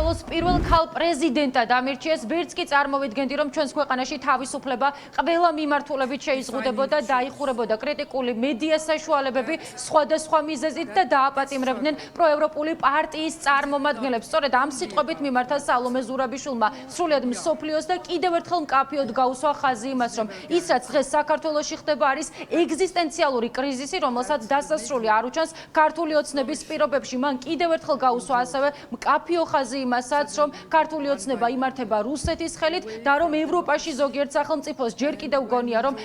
საქართველოს პირველ ქალ პრეზიდენტად ამირჩიეს, ვერც კი წარმოვიდგენდი, რომ ჩვენს ქვეყანაში თავისუფლება ყველა მიმართულებით შეიზღუდებოდა, დაიხურებოდა კრიტიკული მედია საშუალებები სხვადასხვა მიზეზით და დააპატიმრებდნენ პროევროპული პარტიის წარმომადგენლებს. სწორედ ამ სიტყვებით მიმართა სალომე ზურაბიშვილმა სრულად მსოფლიოს და კიდევ ერთხელ მკაფიოდ გაუსვა ხაზი იმას, რომ ის რაც დღეს საქართველოში ხდება არის ეგზისტენციალური კრიზისი, რომელსაც დასასრული არ უჩანს ქართული ოცნების პირობებში. მან კიდევ ერთხელ გაუსვა ასევე მკაფიო ხაზი იმასაც, რომ ქართული ოცნება იმართება რუსეთის ხელით და რომ ევროპაში ზოგიერთ სახელმწიფოს ჯერ კიდევ გონია, რომ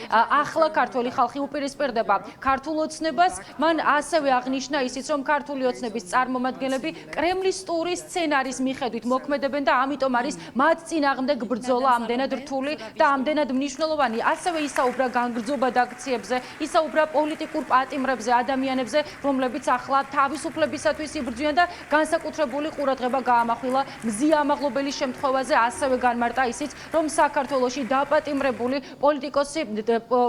ახლა ქართული ხალხი უპირისპირდება ქართულ ოცნებას. მან ასევე აღნიშნა ისიც, რომ ქართული ოცნების წარმომადგენლები კრემლისტური სცენარის მიხედვით მოქმედებენ და ამიტომ არის მათ წინააღმდეგ ბრძოლა ამდენად რთული და ამდენად მნიშვნელოვანი. ასევე ისაუბრა განგრძობად აქციებზე, ისაუბრა პოლიტიკურ პატიმრებზე, ადამიანებზე, რომლებიც ახლა თავისუფლებისათვის იბრძვიან და განსაკუთრებული ყურადღება გაამახვილა მზია ამაღლობელის შემთხვევაზე. ასევე განმარტა ისიც, რომ საქართველოში დაპატიმრებული პოლიტიკოსი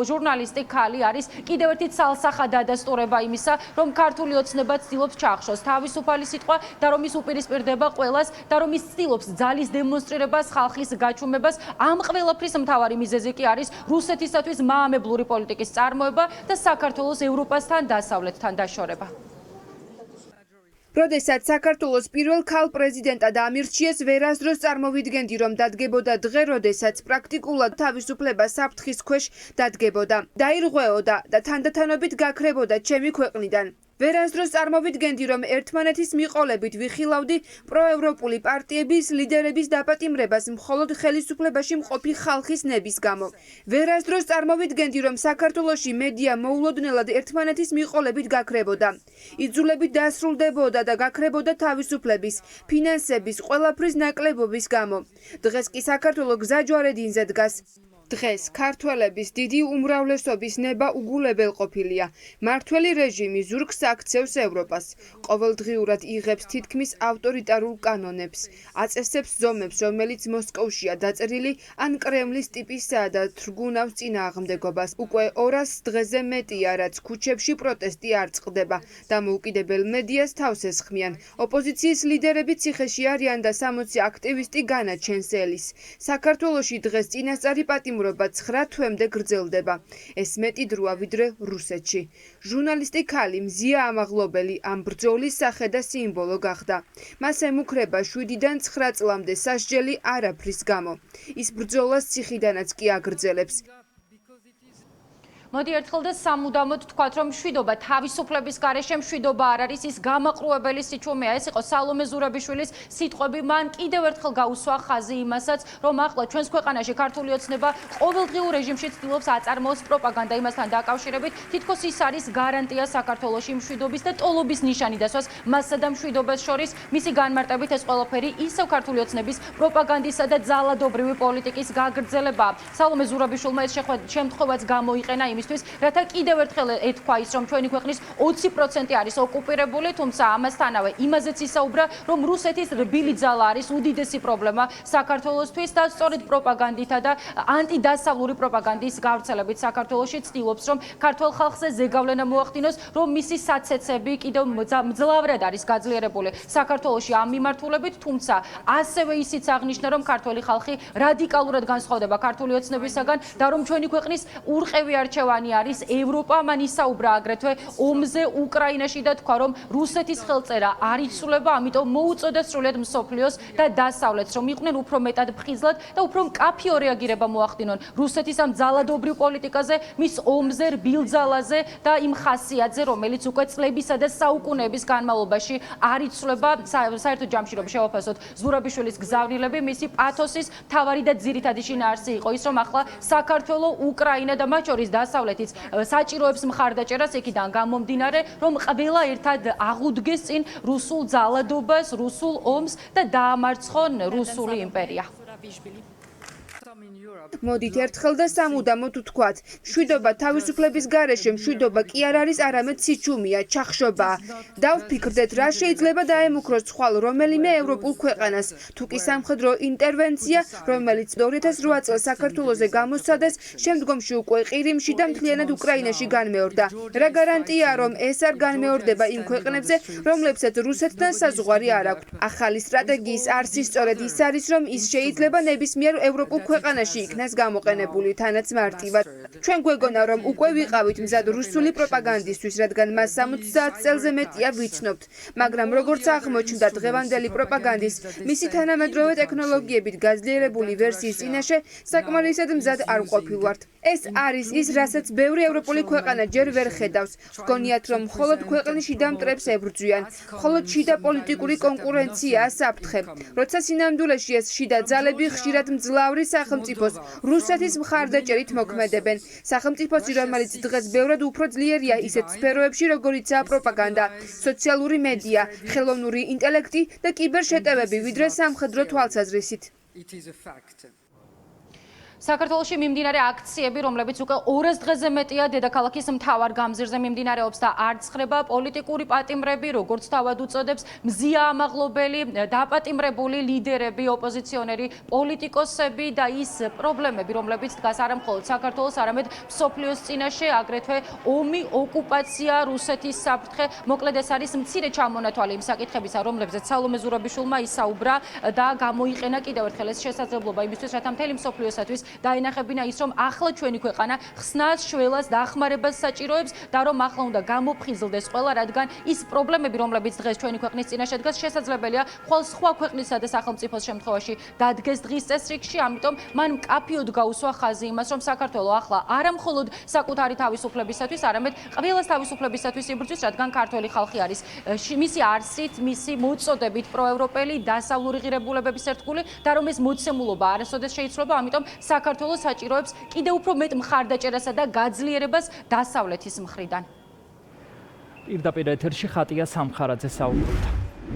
ჟურნალისტი ქალი არის კიდევ ერთი ცალსახა დადასტურება იმისა, რომ ქართული ოცნება ცდილობს ჩაახშოს თავისუფალი სიტყვა და რომ ის უპირისპირდება ყველას და რომ ის ცდილობს ძალის დემონსტრირებას, ხალხის გაჩუმებას. ამ ყველაფრის მთავარი მიზეზი კი არის რუსეთისათვის მაამებლური პოლიტიკის წარმოება და საქართველოს ევროპასთან დასავლეთთან დაშორება. როდესაც საქართველოს პირველ ქალ პრეზიდენტად ამირჩიეს, ვერასდროს წარმოვიდგენდი, რომ დადგებოდა დღე, როდესაც პრაქტიკულად თავისუფლება საფრთხის ქვეშ დადგებოდა, დაირღვეოდა და თანდათანობით გაქრებოდა ჩემი ქვეყნიდან. ვერასდროს წარმოვიდგენდი, რომ ერთმანეთის მიყოლებით ვიხილავდი პროევროპული პარტიების ლიდერების დაპატიმრებას მხოლოდ ხელისუფლებაში მყოფი ხალხის ნების გამო. ვერასდროს წარმოვიდგენდი, რომ საქართველოში მედია მოულოდნელად ერთმანეთის მიყოლებით გაქრებოდა. იძულებით დასრულდებოდა და გაქრებოდა თავისუფლების, ფინანსების, ყველაფრის ნაკლებობის გამო. დღეს კი საქართველო გზაჯვარედინზე დგას. დღეს ქართველების დიდი უმრავლესობის ნება უგულებელ ყოფილია. მართველი რეჟიმი ზურგს აქცევს ევროპას. ყოველდღიურად იღებს თითქმის ავტორიტარულ კანონებს. აწესებს ზომებს, რომელიც მოსკოვშია დაწერილი ან კრემლის ტიპისაა და თრგუნავს წინააღმდეგობას. უკვე 200 დღეზე მეტია, რაც ქუჩებში პროტესტი არ წყდება. დამოუკიდებელ მედიას თავს ესხმიან. ოპოზიციის ლიდერები ციხეში არიან და 60 აქტივისტი განაჩენს ელის. საქართველოში დღეს წინასწარი პატიმრობა 9 თვემდე გრძელდება. ეს მეტი დროა ვიდრე რუსეთში. ჟურნალისტი ქალი მზია ამაღლობელი ამ ბრძოლის სახე და სიმბოლო გახდა. მას ემუქრება 7-დან 9 წლამდე სასჯელი არაფრის გამო. ის ბრძოლას ციხიდანაც კი აგრძელებს. მოდი ერთხელ და სამუდამოდ თქვათ, რომ მშვიდობა თავისუფლების გარეშე მშვიდობა არ არის, ის გამაყრუებელი სიჩუმეა. ეს იყო სალომე ზურაბიშვილის სიტყვები. მან კიდევ ერთხელ გაუსვა ხაზი იმასაც, რომ ახლა ჩვენს ქვეყანაში ქართული ოცნება ყოველდღიურ რეჟიმში ცდილობს აწარმოოს პროპაგანდა იმასთან დაკავშირებით, თითქოს ის არის გარანტია საქართველოში მშვიდობის და ტოლობის ნიშანი დასვას მასსა და მშვიდობას შორის. მისი განმარტებით ეს ყველაფერი ისევ ქართული ოცნების პროპაგანდისა და ძალადობრივი პოლიტიკის გაგრძელებაა. სალომე ზურაბიშვილმა ეს შემთხვევაც გამოიყენა რათა კიდევ ერთხელ ეთქვა ის, რომ ჩვენი ქვეყნის 20% არის ოკუპირებული, თუმცა ამასთანავე იმაზეც ისაუბრა, რომ რუსეთის რბილი ძალა არის უდიდესი პრობლემა საქართველოსთვის და სწორედ პროპაგანდითა და ანტიდასავლური პროპაგანდის გავრცელებით საქართველოში ცდილობს, რომ ქართულ ხალხზე ზეგავლენა მოახდინოს, რომ მისი საცეცები კიდევ მძლავრად არის გაძლიერებული საქართველოში ამ მიმართულებით, თუმცა ასევე ისიც აღნიშნა, რომ ქართული ხალხი რადიკალურად განსხვავდება ქართული ოცნებისაგან და რომ ჩვენი ქვეყნის ურყევი არჩევანი არის ევროპა. მან ისაუბრა აგრეთვე ომზე უკრაინაში და თქვა, რომ რუსეთის ხელწერა არ იცვლება, ამიტომ მოუწოდა სრულად მსოფლიოს და დასავლეთს, რომ იყვნენ უფრო მეტად ფხიზლად და უფრო მკაფიო რეაგირება მოახდინონ რუსეთის ამ ძალადობრივ პოლიტიკაზე, მის ომზე, რბილ ძალაზე და იმ ხასიათზე, რომელიც უკვე წლებისა და საუკუნეების განმავლობაში არ იცვლება. საერთო ჯამში რომ შევაფასოთ ზურაბიშვილის გზავნილები, მისი პათოსის მთავარი და ძირითადი შინაარსი იყო ის, რომ ახლა საქართველო, უკრაინა და მათ შორის დასავლეთიც საჭიროებს მხარდაჭერას, იქიდან გამომდინარე, რომ ყველა ერთად აღუდგეს წინ რუსულ ძალადობას, რუსულ ომს და დაამარცხონ რუსული იმპერია. მოდით ერთხელ და სამუდამოდ ვთქვათ, მშვიდობა თავისუფლების გარეშე მშვიდობა კი არ არის არამედ სიჩუმეა, ჩახშობაა. დავფიქრდეთ, რა შეიძლება დაემუქროს ხვალ რომელიმე ევროპულ ქვეყანას, თუ კი სამხედრო ინტერვენცია, რომელიც 2008 წელს საქართველოზე გამოსცადეს, შემდგომში უკვე ყირიმში და მთლიანად უკრაინაში განმეორდა. რა გარანტია, რომ ეს არ განმეორდება იმ ქვეყნებზე, რომლებსაც რუსეთთან საზღვარი არ აქვთ. ახალი სტრატეგიის არსი სწორედ ის არის, რომ ის შეიძლება ნებისმიერ ევროპულ ქვეყანაში იქნას გამოყენებული, თანაც მარტივად. ჩვენ გვეგონა, რომ უკვე ვიყავით მზად რუსული პროპაგანდისთვის, რადგან მას 60 წელზე მეტია ვიცნობთ, მაგრამ როგორც აღმოჩნდა დღევანდელი პროპაგანდის, მისი თანამედროვე ტექნოლოგიებით გაძლიერებული ვერსიის წინაშე საკმარისად მზად არ ყოფილვართ. ეს არის ის, რასაც ბევრი ევროპული ქვეყანა ჯერ ვერ ხედავს. გქონიათ, რომ მხოლოდ ქვეყნის შიდა მტრებს ებრძვიან, მხოლოდ შიდა პოლიტიკური კონკურენციაა საფრთხე. როცა სინამდვილეში ეს შიდა ძალები ხშირად მძლავრი სახელმწიფოს რუსეთის მხარდაჭერით მოქმედებენ. სახელმწიფოსი, რომელიც დღეს ბევრად უფრო ძლიერია ისეთ სფეროებში, როგორიცაა პროპაგანდა, სოციალური მედია, ხელოვნური ინტელექტი და კიბერშეტევები, ვიდრე სამხედრო თვალსაზრისით. საქართველოში მიმდინარე აქციები, რომლებიც უკვე 200 დღეზე მეტია დედაქალაქის მთავარ გამზირზე მიმდინარეობს და არ ცხრება პოლიტიკური პატიმრები, როგორც თავად უწოდებს, მზია ამაღლობელი, დაპატიმრებული ლიდერები, ოპოზიციონერი, პოლიტიკოსები და ის პრობლემები, რომლებიც დგას არა მხოლოდ საქართველოს, არამედ მსოფლიოს წინაშე, აგრეთვე ომი, ოკუპაცია, რუსეთის საფრთხე, მოკლედ ეს არის მცირე ჩამონათვალი იმ საკითხებისა, რომლებზეც სალომე ზურაბიშვილმა ისაუბრა და გამოიყენა კიდევ ერთხელ ეს შესაძლებლობა იმისთვის, რათა მთელი მსოფლიოსათვის დაინახებინა ის, რომ ახლა ჩვენი ქვეყანა ხსნას, შველას, დახმარებას საჭიროებს და რომ ახლა უნდა გამოფხიზლდეს ყველა, რადგან ის პრობლემები, რომლებიც დღეს ჩვენი ქვეყნის წინაშე დგას, შესაძლებელია ხვალ სხვა ქვეყნისა და სახელმწიფოს შემთხვევაში დადგეს დღის წესრიგში, ამიტომ მან მკაფიოდ გაუსვა ხაზი იმას, რომ საქართველო ახლა არა მხოლოდ საკუთარი თავისუფლებისათვის, არამედ ყველას თავისუფლებისათვის იბრძვის, რადგან ქართველი ხალხი არის მისი არსით, მისი მოწოდებით პროევროპელი, დასავლური ღირებულებების ერთგული და რომ ეს მოცემულობა არასოდეს შეიცვლება, ამიტომ საქართველოს საჭიროებს კიდევ უფრო მეტ მხარდაჭერასა და გაძლიერებას დასავლეთის მხრიდან. პირდაპირ ეთერში ხატია სამხარაძე საუბრობდა.